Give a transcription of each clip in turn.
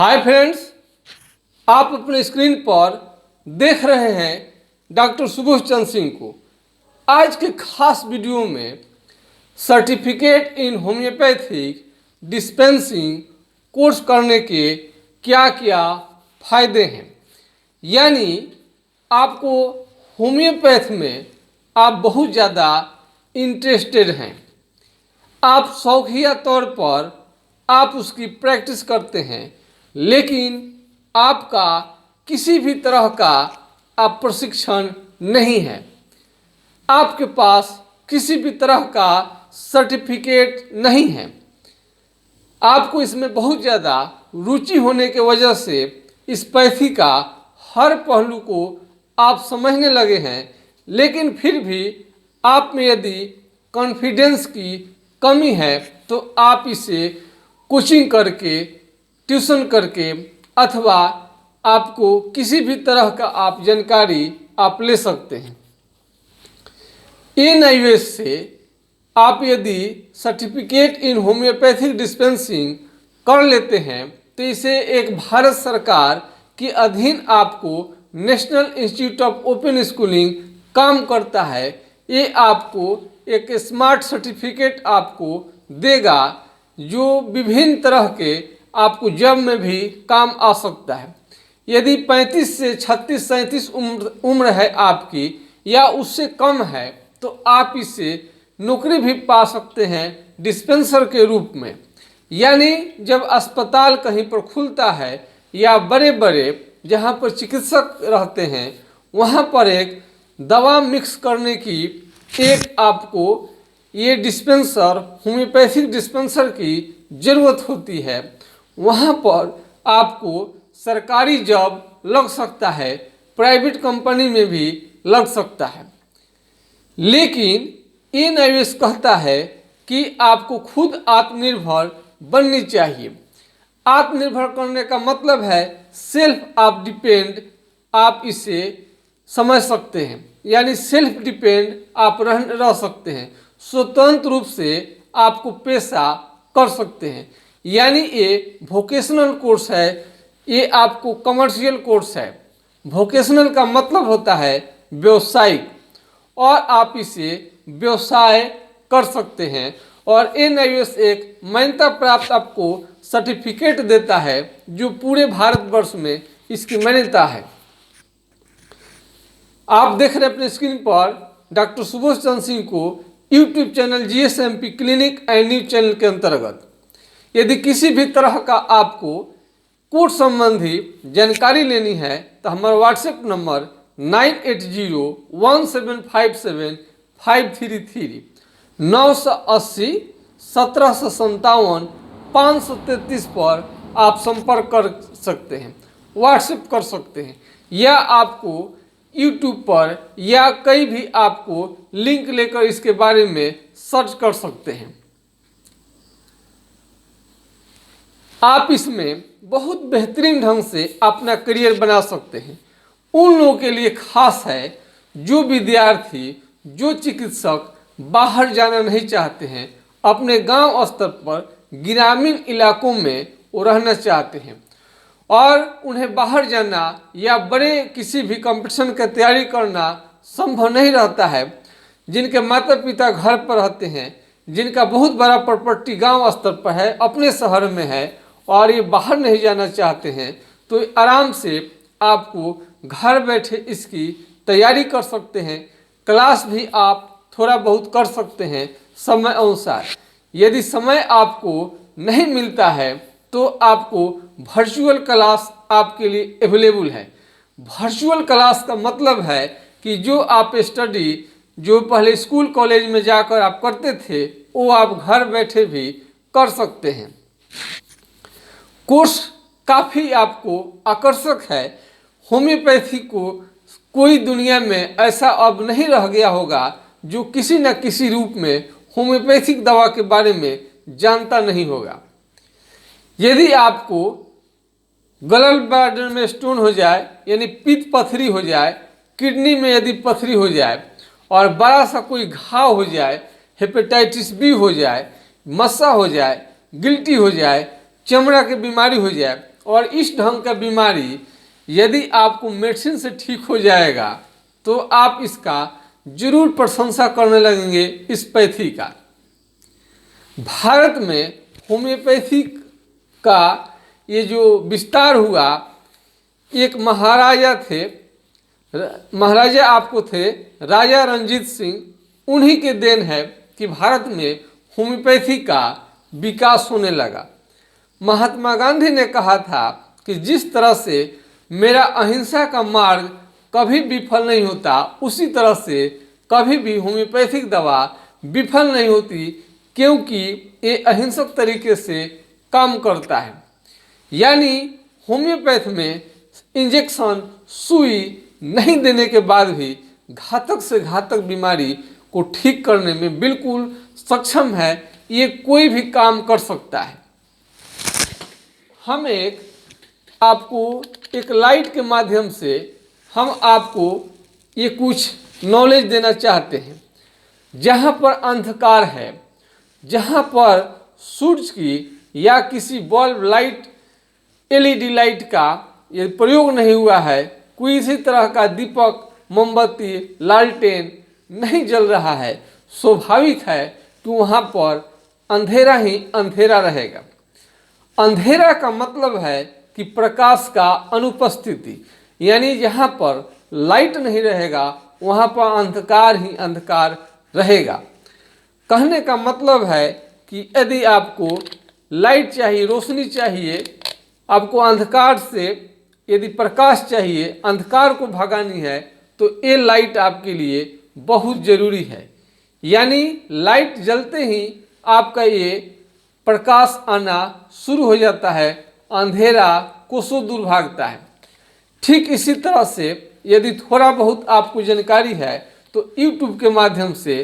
Hi friends, आप अपने screen पर देख रहे हैं डॉक्टर सुबोध चंद्र सिंह को। आज के खास वीडियो में certificate in homeopathic dispensing course करने के क्या क्या फ़ायदे हैं, यानी आपको होम्योपैथ में आप बहुत ज़्यादा इंटरेस्टेड हैं, आप शौकिया तौर पर आप उसकी प्रैक्टिस करते हैं, लेकिन आपका किसी भी तरह का आप प्रशिक्षण नहीं है, आपके पास किसी भी तरह का सर्टिफिकेट नहीं है। आपको इसमें बहुत ज़्यादा रुचि होने के वजह से इस पैथी का हर पहलू को आप समझने लगे हैं, लेकिन फिर भी आप में यदि कॉन्फिडेंस की कमी है तो आप इसे कोचिंग करके, ट्यूशन करके अथवा आपको किसी भी तरह का आप जानकारी आप ले सकते हैं। NIOS से आप यदि सर्टिफिकेट इन होम्योपैथिक डिस्पेंसिंग कर लेते हैं तो इसे एक भारत सरकार के अधीन आपको national institute of open schooling काम करता है। ये आपको एक स्मार्ट सर्टिफिकेट आपको देगा जो विभिन्न तरह के आपको जॉब में भी काम आ सकता है। यदि 35 से 36 37 उम्र है आपकी या उससे कम है तो आप इसे नौकरी भी पा सकते हैं डिस्पेंसर के रूप में। यानी जब अस्पताल कहीं पर खुलता है या बड़े बड़े जहाँ पर चिकित्सक रहते हैं वहाँ पर एक दवा मिक्स करने की एक आपको ये डिस्पेंसर, होम्योपैथिक डिस्पेंसर की ज़रूरत होती है। वहाँ पर आपको सरकारी जॉब लग सकता है, प्राइवेट कंपनी में भी लग सकता है, लेकिन NIOS कहता है कि आपको खुद आत्मनिर्भर बननी चाहिए। आत्मनिर्भर करने का मतलब है सेल्फ आप डिपेंड, आप इसे समझ सकते हैं, यानी सेल्फ डिपेंड आप रह सकते हैं, स्वतंत्र रूप से आपको पेशा कर सकते हैं। यानी ये वोकेशनल कोर्स है, ये आपको कमर्शियल कोर्स है। वोकेशनल का मतलब होता है व्यवसायिक, और आप इसे व्यवसाय कर सकते हैं। और NIOS एक मान्यता प्राप्त आपको सर्टिफिकेट देता है जो पूरे भारतवर्ष में इसकी मान्यता है। आप देख रहे हैं अपने स्क्रीन पर डॉक्टर सुबोध चंद्र सिंह को YouTube channel GSMP clinic and news channel के अंतर्गत। यदि किसी भी तरह का आपको कोर्स संबंधी जानकारी लेनी है तो हमारा व्हाट्सएप नंबर 9801757533 980 1757 533 पर आप संपर्क कर सकते हैं, व्हाट्सएप कर सकते हैं, या आपको यूट्यूब पर या कहीं भी आपको लिंक लेकर इसके बारे में सर्च कर सकते हैं। आप इसमें बहुत बेहतरीन ढंग से अपना करियर बना सकते हैं। उन लोगों के लिए खास है जो विद्यार्थी, जो चिकित्सक बाहर जाना नहीं चाहते हैं, अपने गांव स्तर पर ग्रामीण इलाकों में वो रहना चाहते हैं और उन्हें बाहर जाना या बड़े किसी भी कंपटीशन की तैयारी करना संभव नहीं रहता है, जिनके माता पिता घर पर रहते हैं, जिनका बहुत बड़ा प्रॉपर्टी गांव स्तर पर है, अपने शहर में है और ये बाहर नहीं जाना चाहते हैं, तो आराम से आपको घर बैठे इसकी तैयारी कर सकते हैं। क्लास भी आप थोड़ा बहुत कर सकते हैं समय अनुसार। यदि समय आपको नहीं मिलता है तो आपको वर्चुअल क्लास आपके लिए अवेलेबल है। वर्चुअल क्लास का मतलब है कि जो आप स्टडी जो पहले स्कूल कॉलेज में जाकर आप करते थे वो आप घर बैठे भी कर सकते हैं। कोर्स काफ़ी आपको आकर्षक है। होम्योपैथी को कोई दुनिया में ऐसा अब नहीं रह गया होगा जो किसी न किसी रूप में होम्योपैथिक दवा के बारे में जानता नहीं होगा। यदि आपको गलल ब्लैडर में स्टोन हो जाए, यानी पित्त पथरी हो जाए, किडनी में यदि पथरी हो जाए और बड़ा सा कोई घाव हो जाए, हेपेटाइटिस B हो जाए, मस्सा हो जाए, गिल्टी हो जाए, चमड़ा की बीमारी हो जाए, और इस ढंग का बीमारी यदि आपको मेडिसिन से ठीक हो जाएगा तो आप इसका जरूर प्रशंसा करने लगेंगे इस पैथी का। भारत में होम्योपैथी का ये जो विस्तार हुआ, एक महाराजा थे, महाराजा आपको थे राजा रणजीत सिंह, उन्हीं के देन है कि भारत में होम्योपैथी का विकास होने लगा। महात्मा गांधी ने कहा था कि जिस तरह से मेरा अहिंसा का मार्ग कभी विफल नहीं होता, उसी तरह से कभी भी होम्योपैथिक दवा विफल नहीं होती, क्योंकि ये अहिंसक तरीके से काम करता है। यानी होम्योपैथ में इंजेक्शन सुई नहीं देने के बाद भी घातक से घातक बीमारी को ठीक करने में बिल्कुल सक्षम है। ये कोई भी काम कर सकता है। हम आपको एक लाइट के माध्यम से हम आपको ये कुछ नॉलेज देना चाहते हैं। जहाँ पर अंधकार है, जहाँ पर सूरज की या किसी बल्ब लाइट एलईडी लाइट का ये प्रयोग नहीं हुआ है, कोई इसी तरह का दीपक मोमबत्ती लालटेन नहीं जल रहा है, स्वाभाविक है कि वहाँ पर अंधेरा ही अंधेरा रहेगा। अंधेरा का मतलब है कि प्रकाश का अनुपस्थिति, यानी जहाँ पर लाइट नहीं रहेगा वहाँ पर अंधकार ही अंधकार रहेगा। कहने का मतलब है कि यदि आपको लाइट चाहिए, रोशनी चाहिए, आपको अंधकार से यदि प्रकाश चाहिए, अंधकार को भगानी है, तो ये लाइट आपके लिए बहुत ज़रूरी है। यानी लाइट जलते ही आपका ये प्रकाश आना शुरू हो जाता है, अंधेरा कोसों दूर भागता है। ठीक इसी तरह से यदि थोड़ा बहुत आपको जानकारी है तो YouTube के माध्यम से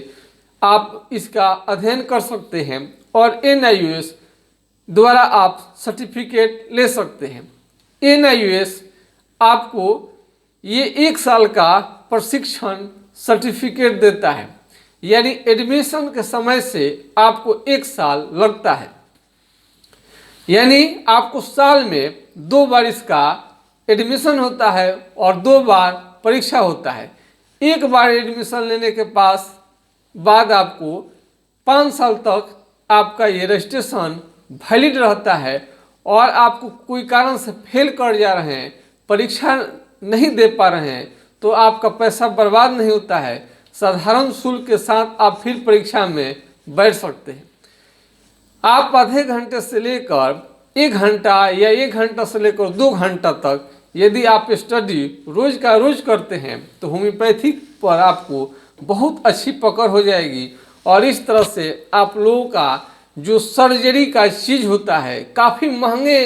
आप इसका अध्ययन कर सकते हैं और NIOS द्वारा आप सर्टिफिकेट ले सकते हैं। NIOS आपको ये 1 साल का प्रशिक्षण सर्टिफिकेट देता है, यानी एडमिशन के समय से आपको 1 साल लगता है। यानी आपको साल में 2 बार इसका एडमिशन होता है और 2 बार परीक्षा होता है। 1 बार एडमिशन लेने के बाद आपको 5 साल तक आपका ये रजिस्ट्रेशन वैलिड रहता है, और आपको कोई कारण से फेल कर जा रहे हैं, परीक्षा नहीं दे पा रहे हैं, तो आपका पैसा बर्बाद नहीं होता है। साधारण शुल्क के साथ आप फिर परीक्षा में बैठ सकते हैं। आप आधे घंटे से लेकर 1 घंटा या 1 घंटा से लेकर 2 घंटा तक यदि आप स्टडी रोज का रोज करते हैं तो होम्योपैथिक पर आपको बहुत अच्छी पकड़ हो जाएगी। और इस तरह से आप लोगों का जो सर्जरी का चीज़ होता है, काफ़ी महंगे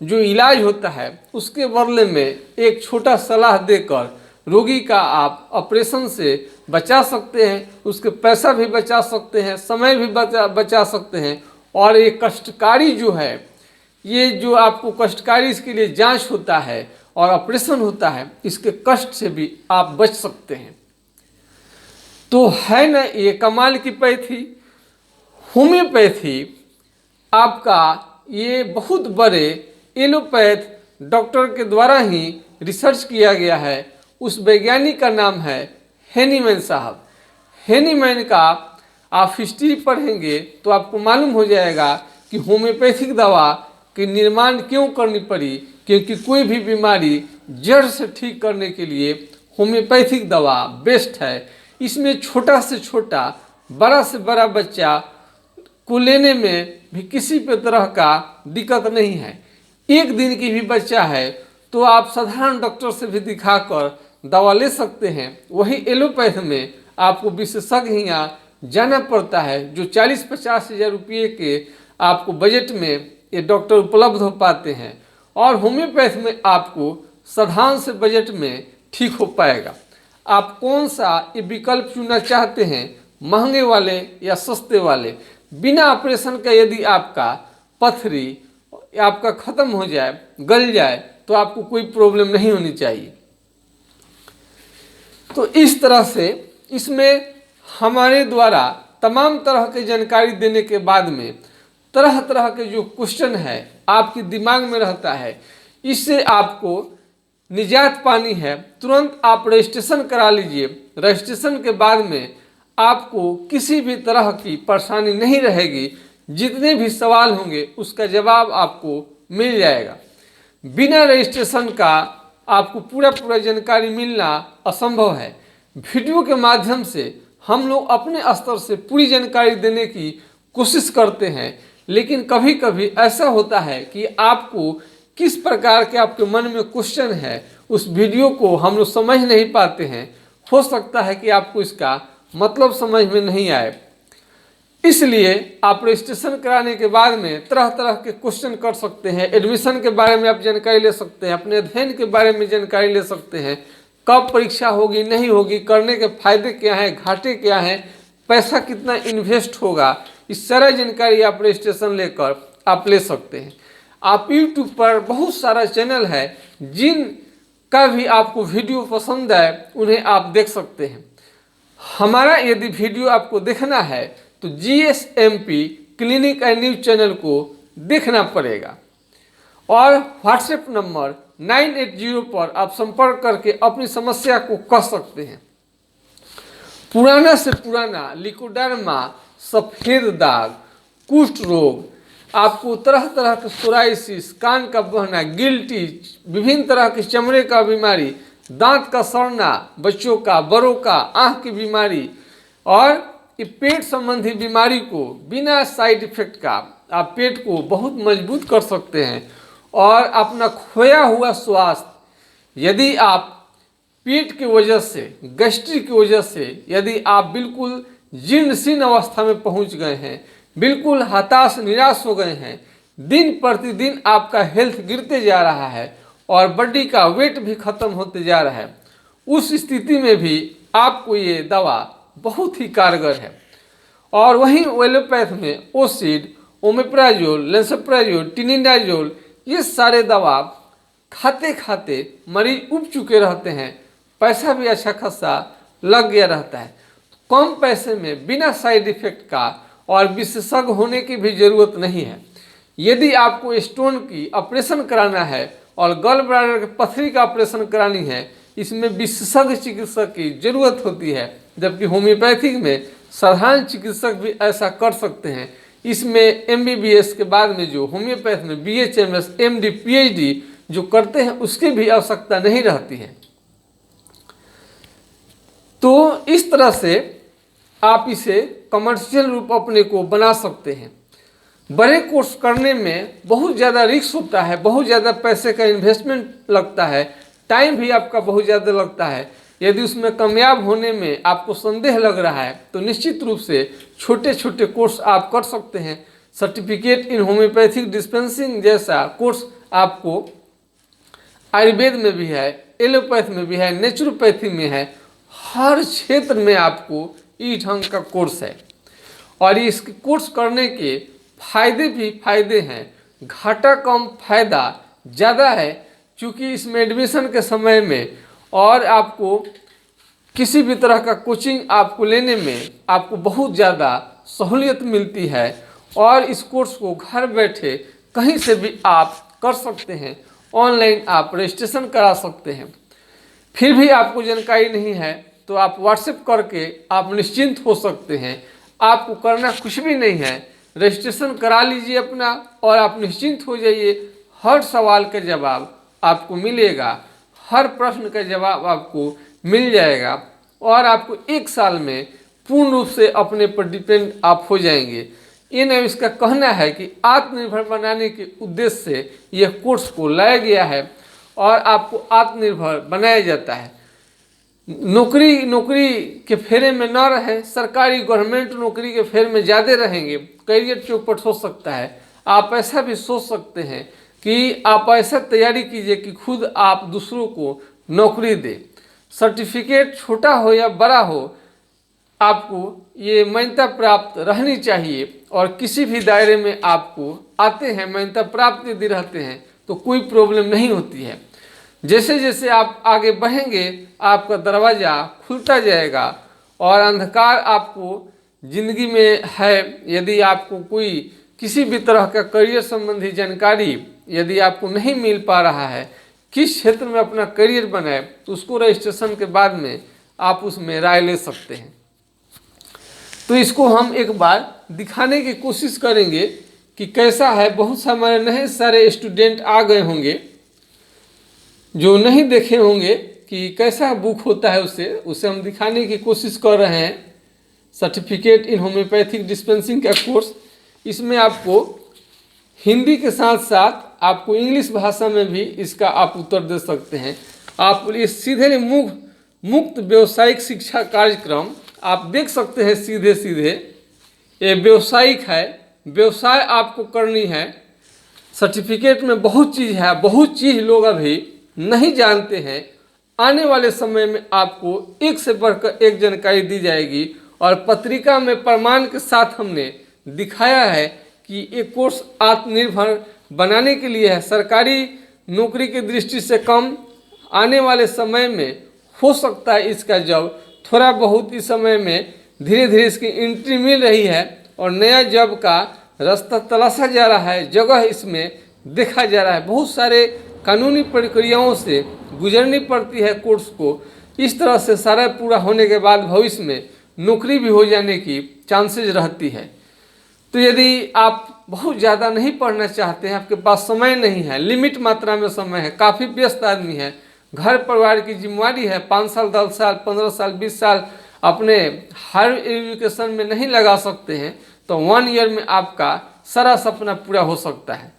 जो इलाज होता है, उसके बदले में एक छोटा सलाह देकर रोगी का आप ऑपरेशन से बचा सकते हैं, उसके पैसा भी बचा सकते हैं, समय भी बचा सकते हैं। और ये कष्टकारी जो है, ये जो आपको कष्टकारी इसके लिए जांच होता है और ऑपरेशन होता है, इसके कष्ट से भी आप बच सकते हैं। तो है ना ये कमाल की पैथी। होम्योपैथी आपका ये बहुत बड़े एलोपैथ डॉक्टर के द्वारा ही रिसर्च किया गया है। उस वैज्ञानिक का नाम है हेनीमैन साहब। हेनीमैन का आप हिस्ट्री पढ़ेंगे तो आपको मालूम हो जाएगा कि होम्योपैथिक दवा के निर्माण क्यों करनी पड़ी, क्योंकि कोई भी बीमारी जड़ से ठीक करने के लिए होम्योपैथिक दवा बेस्ट है। इसमें छोटा से छोटा, बड़ा से बड़ा बच्चा को लेने में भी किसी भी तरह का दिक्कत नहीं है। 1 दिन की भी बच्चा है तो आप साधारण डॉक्टर से भी दिखाकर दवा ले सकते हैं। वही एलोपैथ में आपको विशेषज्ञ यहाँ जाना पड़ता है, जो 40-50 हज़ार रुपये के आपको बजट में ये डॉक्टर उपलब्ध हो पाते हैं। और होम्योपैथ में आपको साधारण से बजट में ठीक हो पाएगा। आप कौन सा ये विकल्प चुनना चाहते हैं, महंगे वाले या सस्ते वाले? बिना ऑपरेशन का यदि आपका पथरी आपका ख़त्म हो जाए, गल जाए, तो आपको कोई प्रॉब्लम नहीं होनी चाहिए। तो इस तरह से इसमें हमारे द्वारा तमाम तरह की जानकारी देने के बाद में तरह तरह के जो क्वेश्चन है आपके दिमाग में रहता है इससे आपको निजात पानी है, तुरंत आप रजिस्ट्रेशन करा लीजिए। रजिस्ट्रेशन के बाद में आपको किसी भी तरह की परेशानी नहीं रहेगी। जितने भी सवाल होंगे उसका जवाब आपको मिल जाएगा। बिना रजिस्ट्रेशन का आपको पूरा जानकारी मिलना असंभव है। वीडियो के माध्यम से हम लोग अपने स्तर से पूरी जानकारी देने की कोशिश करते हैं, लेकिन कभी कभी ऐसा होता है कि आपको किस प्रकार के आपके मन में क्वेश्चन है उस वीडियो को हम लोग समझ नहीं पाते हैं। हो सकता है कि आपको इसका मतलब समझ में नहीं आए, इसलिए आप रजिस्ट्रेशन कराने के बाद में तरह तरह के क्वेश्चन कर सकते हैं। एडमिशन के बारे में आप जानकारी ले सकते हैं, अपने अध्ययन के बारे में जानकारी ले सकते हैं, कब परीक्षा होगी नहीं होगी, करने के फायदे क्या हैं, घाटे क्या हैं, पैसा कितना इन्वेस्ट होगा, इस सारा जानकारी आप रजिस्ट्रेशन लेकर आप ले सकते हैं। आप यूट्यूब पर बहुत सारा चैनल है जिन का भी आपको वीडियो पसंद है उन्हें आप देख सकते हैं। हमारा यदि वीडियो आपको देखना है तो GSMP clinic and news channel को देखना पड़ेगा और व्हाट्सएप नंबर 980 पर आप संपर्क करके अपनी समस्या को कह सकते हैं। पुराना से पुराना लिकोडर्मा, सफ़ेद दाग, कुष्ठ रोग, आपको तरह तरह के सोराइसिस, कान का बहना, गिल्टी, विभिन्न तरह की चमड़े का बीमारी, दांत का सड़ना, बच्चों का, बड़ों का, आँख की बीमारी और ये पेट संबंधी बीमारी को बिना साइड इफेक्ट का आप पेट को बहुत मजबूत कर सकते हैं और अपना खोया हुआ स्वास्थ्य, यदि आप पेट की वजह से, गैस्ट्रिक की वजह से यदि आप बिल्कुल जीर्ण शीर्ण अवस्था में पहुंच गए हैं, बिल्कुल हताश निराश हो गए हैं, दिन प्रतिदिन आपका हेल्थ गिरते जा रहा है और बॉडी का वेट भी खत्म होते जा रहा है, उस स्थिति में भी आपको ये दवा बहुत ही कारगर है। और वहीं एलोपैथ में ओसिड, ओमेप्राजोल, लेंसोप्राजोल, टिनिडाजोल, ये सारे दवा खाते खाते मरीज उब चुके रहते हैं, पैसा भी अच्छा खासा लग गया रहता है। कम पैसे में बिना साइड इफेक्ट का और विशेषज्ञ होने की भी ज़रूरत नहीं है। यदि आपको स्टोन की ऑपरेशन कराना है और गल ब्लैडर की पथरी का ऑपरेशन करानी है, इसमें विशेषज्ञ चिकित्सक की जरूरत होती है, जबकि होम्योपैथिक में साधारण चिकित्सक भी ऐसा कर सकते हैं। इसमें MBBS के बाद में जो होम्योपैथ में BHMS, MD, PhD जो करते हैं उसकी भी आवश्यकता नहीं रहती है। तो इस तरह से आप इसे कमर्शियल रूप अपने को बना सकते हैं। बड़े कोर्स करने में बहुत ज़्यादा रिस्क होता है, बहुत ज़्यादा पैसे का इन्वेस्टमेंट लगता है, टाइम भी आपका बहुत ज़्यादा लगता है। यदि उसमें कामयाब होने में आपको संदेह लग रहा है तो निश्चित रूप से छोटे छोटे कोर्स आप कर सकते हैं। सर्टिफिकेट इन होम्योपैथिक डिस्पेंसिंग जैसा कोर्स आपको आयुर्वेद में भी है, एलोपैथ में भी है, नेचुरोपैथी में है, हर क्षेत्र में आपको इस ढंग का कोर्स है। और इस कोर्स करने के फायदे भी फायदे हैं, घाटा कम फायदा ज़्यादा है, क्योंकि इसमें एडमिशन के समय में और आपको किसी भी तरह का कोचिंग आपको लेने में आपको बहुत ज़्यादा सहूलियत मिलती है और इस कोर्स को घर बैठे कहीं से भी आप कर सकते हैं। ऑनलाइन आप रजिस्ट्रेशन करा सकते हैं। फिर भी आपको जानकारी नहीं है तो आप व्हाट्सएप करके आप निश्चिंत हो सकते हैं। आपको करना कुछ भी नहीं है, रजिस्ट्रेशन करा लीजिए अपना और आप निश्चिंत हो जाइए। हर सवाल का जवाब आपको मिलेगा, हर प्रश्न का जवाब आपको मिल जाएगा और आपको 1 साल में पूर्ण रूप से अपने पर डिपेंड आप हो जाएंगे। इन इसका कहना है कि आत्मनिर्भर बनाने के उद्देश्य से यह कोर्स को लाया गया है और आपको आत्मनिर्भर बनाया जाता है। नौकरी के फेरे में न रहे, सरकारी गवर्नमेंट नौकरी के फेरे में ज़्यादा रहेंगे, करियर चौपट हो सकता है। आप ऐसा भी सोच सकते हैं कि आप ऐसा तैयारी कीजिए कि खुद आप दूसरों को नौकरी दें। सर्टिफिकेट छोटा हो या बड़ा हो, आपको ये मान्यता प्राप्त रहनी चाहिए और किसी भी दायरे में आपको आते हैं, मान्यता प्राप्त यदि रहते हैं तो कोई प्रॉब्लम नहीं होती है। जैसे जैसे आप आगे बढ़ेंगे आपका दरवाज़ा खुलता जाएगा और अंधकार आपको ज़िंदगी में है। यदि आपको कोई किसी भी तरह का करियर संबंधी जानकारी यदि आपको नहीं मिल पा रहा है, किस क्षेत्र में अपना करियर बनाए, तो उसको रजिस्ट्रेशन के बाद में आप उसमें राय ले सकते हैं। तो इसको हम एक बार दिखाने की कोशिश करेंगे कि कैसा है। बहुत से हमारे नए सारे स्टूडेंट आ गए होंगे जो नहीं देखे होंगे कि कैसा बुक होता है, उसे हम दिखाने की कोशिश कर रहे हैं। सर्टिफिकेट इन होम्योपैथिक डिस्पेंसिंग का कोर्स, इसमें आपको हिंदी के साथ साथ आपको इंग्लिश भाषा में भी इसका आप उत्तर दे सकते हैं। आप इस सीधे मुक्त व्यावसायिक शिक्षा कार्यक्रम आप देख सकते हैं। सीधे सीधे ये व्यावसायिक है, व्यवसाय आपको करनी है। सर्टिफिकेट में बहुत चीज़ है, बहुत चीज़ लोग अभी नहीं जानते हैं। आने वाले समय में आपको एक से बढ़कर एक जानकारी दी जाएगी और पत्रिका में प्रमाण के साथ हमने दिखाया है कि ये कोर्स आत्मनिर्भर बनाने के लिए है। सरकारी नौकरी की दृष्टि से कम आने वाले समय में हो सकता है इसका जॉब थोड़ा बहुत इस समय में धीरे धीरे इसकी एंट्री मिल रही है और नया जॉब का रास्ता तलाशा जा रहा है, जगह इसमें देखा जा रहा है। बहुत सारे कानूनी प्रक्रियाओं से गुजरनी पड़ती है कोर्स को। इस तरह से सारा पूरा होने के बाद भविष्य में नौकरी भी हो जाने की चांसेस रहती है। तो यदि आप बहुत ज़्यादा नहीं पढ़ना चाहते हैं, आपके पास समय नहीं है, लिमिट मात्रा में समय है, काफ़ी व्यस्त आदमी है, घर परिवार की जिम्मेवारी है, 5 साल 10 साल 15 साल 20 साल अपने हायर एजुकेशन में नहीं लगा सकते हैं, तो 1 ईयर में आपका सारा सपना पूरा हो सकता है।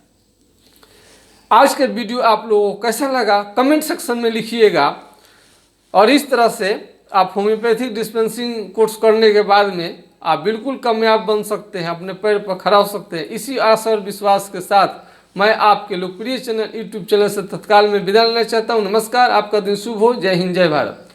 आज के वीडियो आप लोगों को कैसा लगा कमेंट सेक्शन में लिखिएगा। और इस तरह से आप होम्योपैथिक डिस्पेंसिंग कोर्स करने के बाद में आप बिल्कुल कामयाब बन सकते हैं, अपने पैर पर खड़ा हो सकते हैं। इसी आशा और विश्वास के साथ मैं आपके लोकप्रिय चैनल यूट्यूब चैनल से तत्काल में विदा लेना चाहता हूं। नमस्कार, आपका दिन शुभ हो। जय हिंद, जय भारत।